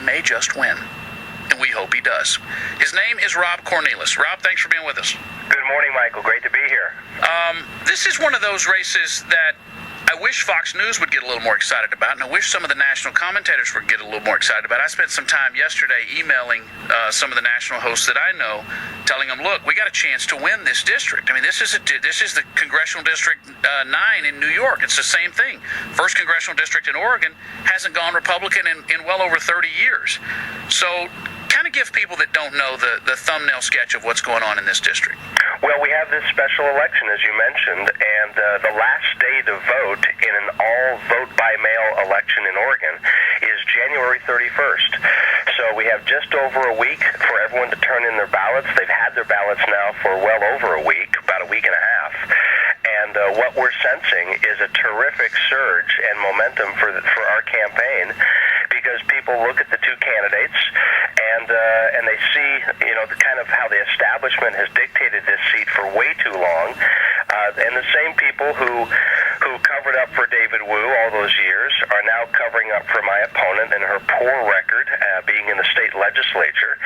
may just win. And we hope he does. His name is Rob Cornilles. Rob, thanks for being with us. Good morning, Michael. Great to be here. This is one of those races that I wish Fox News would get a little more excited about, and I wish some of the national commentators would get a little more excited about. I spent some time yesterday emailing some of the national hosts that I know, telling them, look, we got a chance to win this district. I mean, this is the Congressional District 9 in New York. It's the same thing. First Congressional District in Oregon hasn't gone Republican in well over 30 years. So kind of give people that don't know the thumbnail sketch of what's going on in this district. Well, we have this special election, as you mentioned, and the last day to vote in an all-vote-by-mail election in Oregon is January 31st. So we have just over a week for everyone to turn in their ballots. They've had their ballots now for well over a week, about a week and a half. And what we're sensing is a terrific surge and momentum for our campaign, because people look at the two candidates and they see, the kind of how the establishment has dictated this seat for way too long, and the same people who covered up for David Wu all those years are now covering up for my opponent and her poor record being in the state legislature,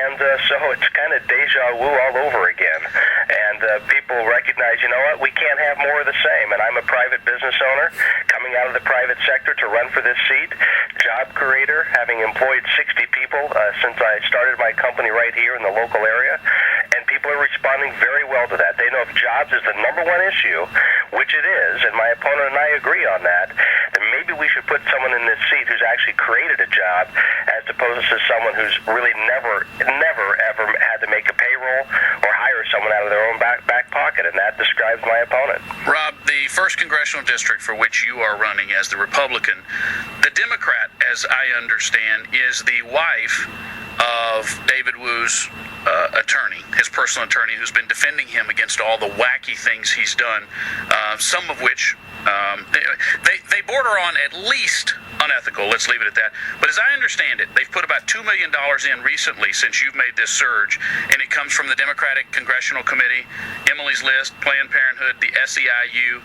and so it's kind of deja vu all over again, and people recognize, we can't have more of the same, and I'm a private business owner coming out of the private sector to run for this seat, job creator, having employed 60 people since I started my company right here in the local area, and people are responding very well to that. They know if jobs is the number one issue, which it is, and my opponent and I agree on that, then maybe we should put someone in this seat who's actually created a job, as opposed to someone who's really never, ever had to make a payroll or hire someone out of their own back pocket, and that describes my opponent. Rob, the first congressional district for which you are running as the Republican, the Democrat, as I understand, is the wife of David Wu's attorney, his personal attorney, who's been defending him against all the wacky things he's done, some of which they border on at least unethical. Let's leave it at that. But as I understand it, they've put about $2 million in recently since you've made this surge, and it comes from the Democratic Congressional Committee, Emily's List, Planned Parenthood, the SEIU,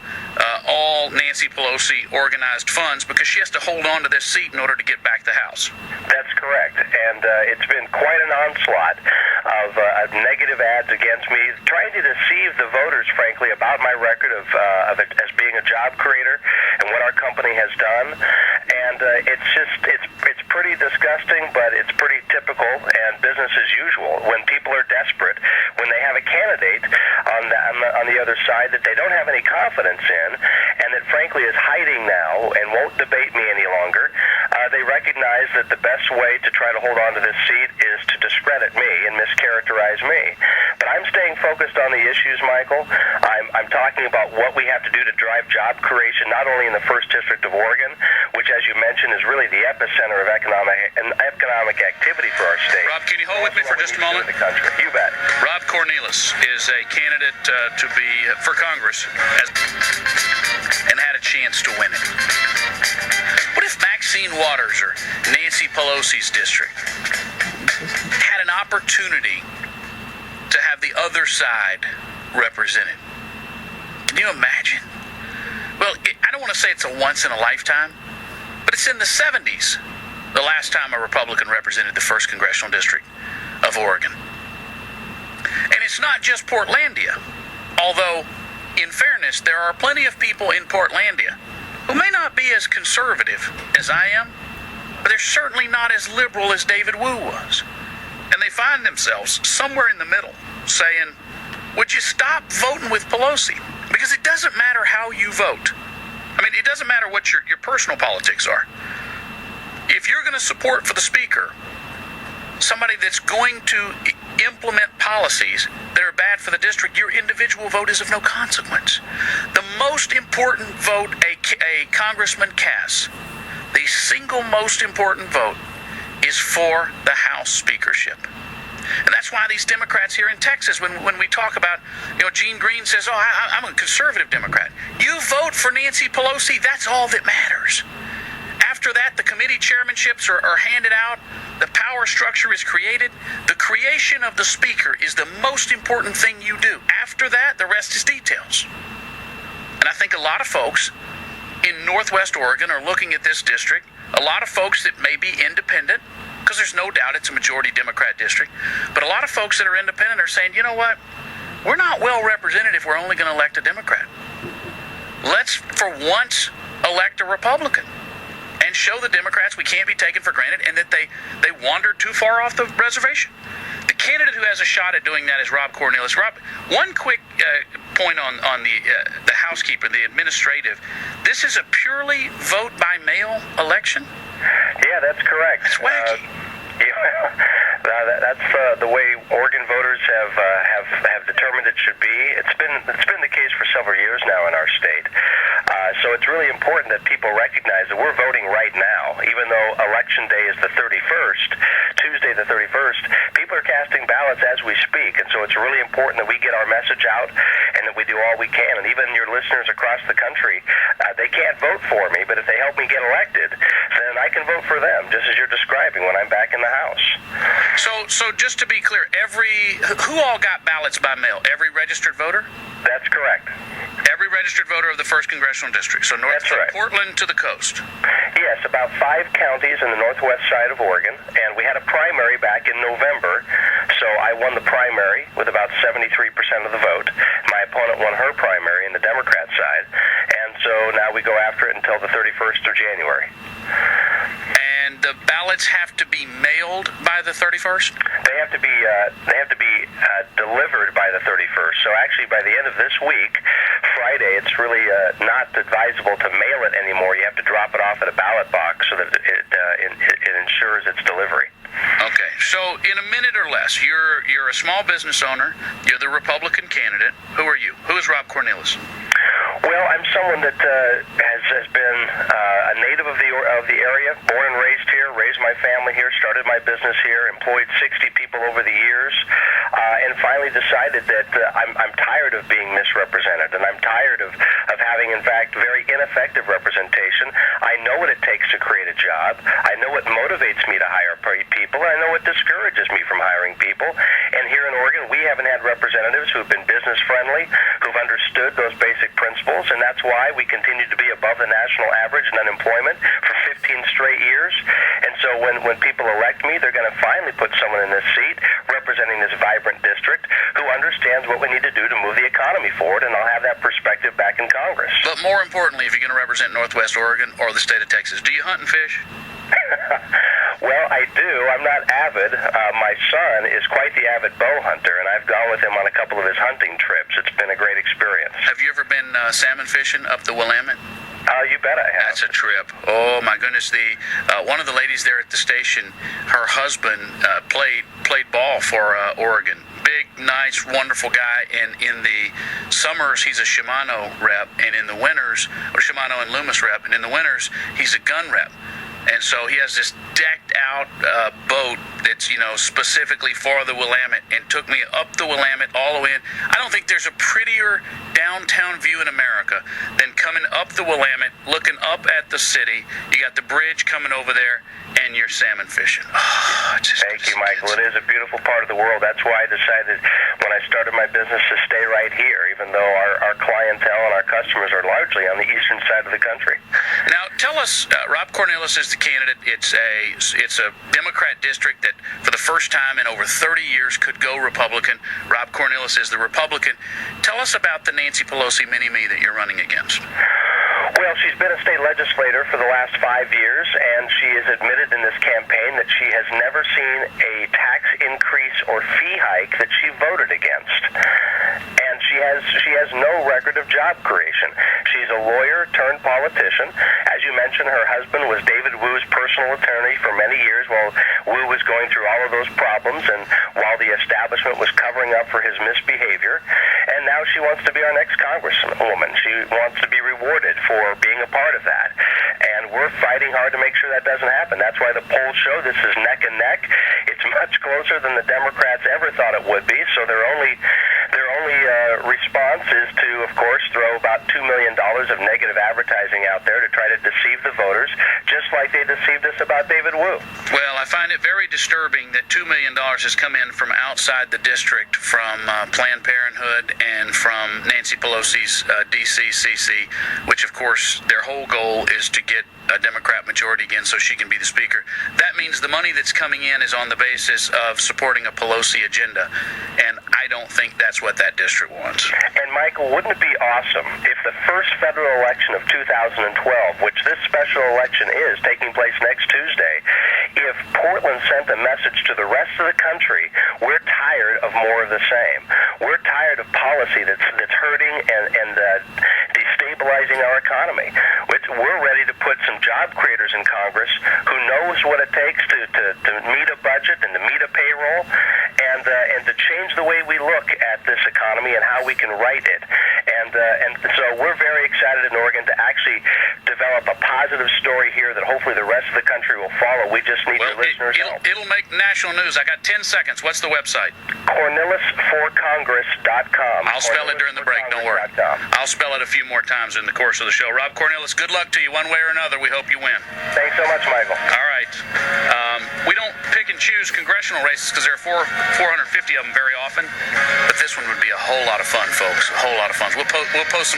all Nancy Pelosi organized funds, because she has to hold on to this seat in order to get back the House. That's correct, and it's been quite an onslaught of negative ads against me, trying to deceive the voters, frankly, about my record of it as being a job creator and what our company has done. And it's pretty disgusting, but it's pretty typical and business as usual. When people are desperate, when they have a candidate on the other side that they don't have any confidence in, and that frankly is hiding now and won't debate me any longer, they recognize that the best way to try to hold on to this seat is to discredit me and mischaracterize me. But I'm staying focused on the issues, Michael. I'm talking about what we have to do to drive job creation, not only in the 1st District of Oregon, which, as you mentioned, is really the epicenter of economic activity for our state. Rob, can you hold with me for just a moment? In the country. You bet. Rob Cornilles is a candidate to be for Congress and had a chance to win it. What if Maxine Waters or Nancy Pelosi's district had an opportunity to have the other side represented? Can you imagine? Well, I don't want to say it's a once in a lifetime, but it's in the 70s, the last time a Republican represented the 1st Congressional District of Oregon. And it's not just Portlandia, although, in fairness, there are plenty of people in Portlandia who may not be as conservative as I am, but they're certainly not as liberal as David Wu was. And they find themselves somewhere in the middle saying, would you stop voting with Pelosi? Because it doesn't matter how you vote. I mean, it doesn't matter what your personal politics are. If you're going to support for the speaker somebody that's going to implement policies that are bad for the district, your individual vote is of no consequence. The most important vote a congressman casts, the single most important vote, is for the House speakership. And that's why these Democrats here in Texas, when we talk about, Gene Green says, I'm a conservative Democrat. You vote for Nancy Pelosi, that's all that matters. After that, the committee chairmanships are handed out. The power structure is created. The creation of the speaker is the most important thing you do. After that, the rest is details. And I think a lot of folks in Northwest Oregon are looking at this district a lot of folks that may be independent, because there's no doubt it's a majority Democrat district, but a lot of folks that are independent are saying, you know what, we're not well represented if we're only going to elect a Democrat. Let's, for once, elect a Republican and show the Democrats we can't be taken for granted and that they wandered too far off the reservation. The candidate who has a shot at doing that is Rob Cornilles. Rob, one quick point on the housekeeper, the administrative. This is a purely vote-by-mail election? Yeah, that's correct. It's wacky. That's the way Oregon voters have determined it should be. It's been the case for several years now in our state. So it's really important that people recognize that we're voting right now, even though Election Day is the 31st, Tuesday the 31st. People are casting ballots as we speak, and so it's really important that we get our message out and that we do all we can. And even your listeners across the country, they can't vote for me, but if they help me get elected, then I can vote for them, just as you're describing when I'm back in the House. So just to be clear, who all got ballots by mail? Every registered voter? That's correct. Every registered voter of the 1st Congressional District, so north from Portland to the coast. Yes, about 5 counties in the northwest side of Oregon, and we had a primary back in November, so I won the primary with about 73% of the vote. My opponent won her primary in the Democrat side, and so now we go after it until the 31st of January. And the ballots have to be mailed by the 31st? They have to be delivered by the 31st. So actually, by the end of this week, Friday, it's really not advisable to mail it anymore. You have to drop it off at a ballot box so that it ensures its delivery. Okay, so in a minute or less, you're a small business owner. You're the Republican candidate. Who are you? Who is Rob Cornilles? Well, I'm someone that has been a native of the area, born and raised here, raised my family here, started my business here, employed 60 people over the years, and finally decided that I'm tired of being misrepresented, and I'm tired of having, in fact, very ineffective representation. I know what it takes to create a job. I know what motivates me to hire people, and I know what discourages me from hiring people. And here in Oregon, we haven't had representatives who've been business-friendly, who've understood those basic principles, and that's why we continue to be above the national average in unemployment for 15 straight years. And so when people elect me, they're going to finally put someone in this seat representing this vibrant district who understands what we need to do to move the economy forward, and I'll have that perspective back in Congress. But more importantly, if you're going to represent Northwest Oregon or the state of Texas, do you hunt and fish? Well, I do. I'm not avid. My son is quite the avid bow hunter, and I've gone with him on a couple of his hunting trips. It's been a great experience. Have you ever been salmon fishing up the Willamette? You bet I have. That's a trip. Oh my goodness! One of the ladies there at the station, her husband played ball for Oregon. Big, nice, wonderful guy. And in the summers, he's a Shimano rep, and in the winters, or Shimano and Loomis rep, and in the winters, he's a gun rep. And so he has this decked-out boat that's, specifically for the Willamette, and took me up the Willamette all the way in. I don't think there's a prettier downtown view in America than coming up the Willamette, looking up at the city. You got the bridge coming over there, and you're salmon fishing. Thank you, Michael. It is a beautiful part of the world. That's why I decided when I started my business to stay right here, even though our clientele and our customers are largely on the eastern side of the country. Now, tell us, Rob Cornilles is the candidate. It's a Democrat district that, for the first time in over 30 years, could go Republican. Rob Cornilles is the Republican. Tell us about the Nancy Pelosi mini-me that you're running against. Well, she's been a state legislator for the last 5 years, and she has admitted in this campaign that she has never seen a tax increase or fee hike that she voted against. And she has no record of job creation. She's a lawyer turned politician. As you mentioned, her husband was David Wu's personal attorney for many years while Wu was going through all of those problems and while the establishment was covering up for his misbehavior. And now she wants to be our next congresswoman. She wants to be rewarded for being a part of that. And we're fighting hard to make sure that doesn't happen. That's why the polls show this is neck and neck. It's much closer than the Democrats ever thought it would be. So they're only Their only response is to, of course, throw about $2 million of negative advertising out there to try to deceive the voters, just like they deceived us about David Wu. Well, I find it very disturbing that $2 million has come in from outside the district, from Planned Parenthood and from Nancy Pelosi's DCCC, which, of course, their whole goal is to get a Democrat majority again so she can be the speaker. That means the money that's coming in is on the basis of supporting a Pelosi agenda, and I don't think that's what that district wants. And Michael, wouldn't it be awesome if the first federal election of 2012, which this special election is taking place next Tuesday, if Portland sent a message to the rest of the country, we're tired of more of the same. We're tired of policy that's hurting and destabilizing our economy. We're ready to put some job creators in Congress who knows what it takes to meet a budget and to meet a payroll and to change the way we look at this economy and how we can right it. And so we're very excited in Oregon to actually develop a positive story here that hopefully the rest of the country will follow. We just need your listeners' help. It'll make national news. I got 10 seconds. What's the website? Cornillesforcongress.com. I'll spell it during the break. Don't worry. I'll spell it a few more times in the course of the show. Rob Cornilles, good luck to you one way or another. We hope you win. Thanks so much, Michael. All right. We don't pick and choose congressional races because there are 450 of them very often, but this one would be a whole lot of fun, folks. A whole lot of fun. We'll post some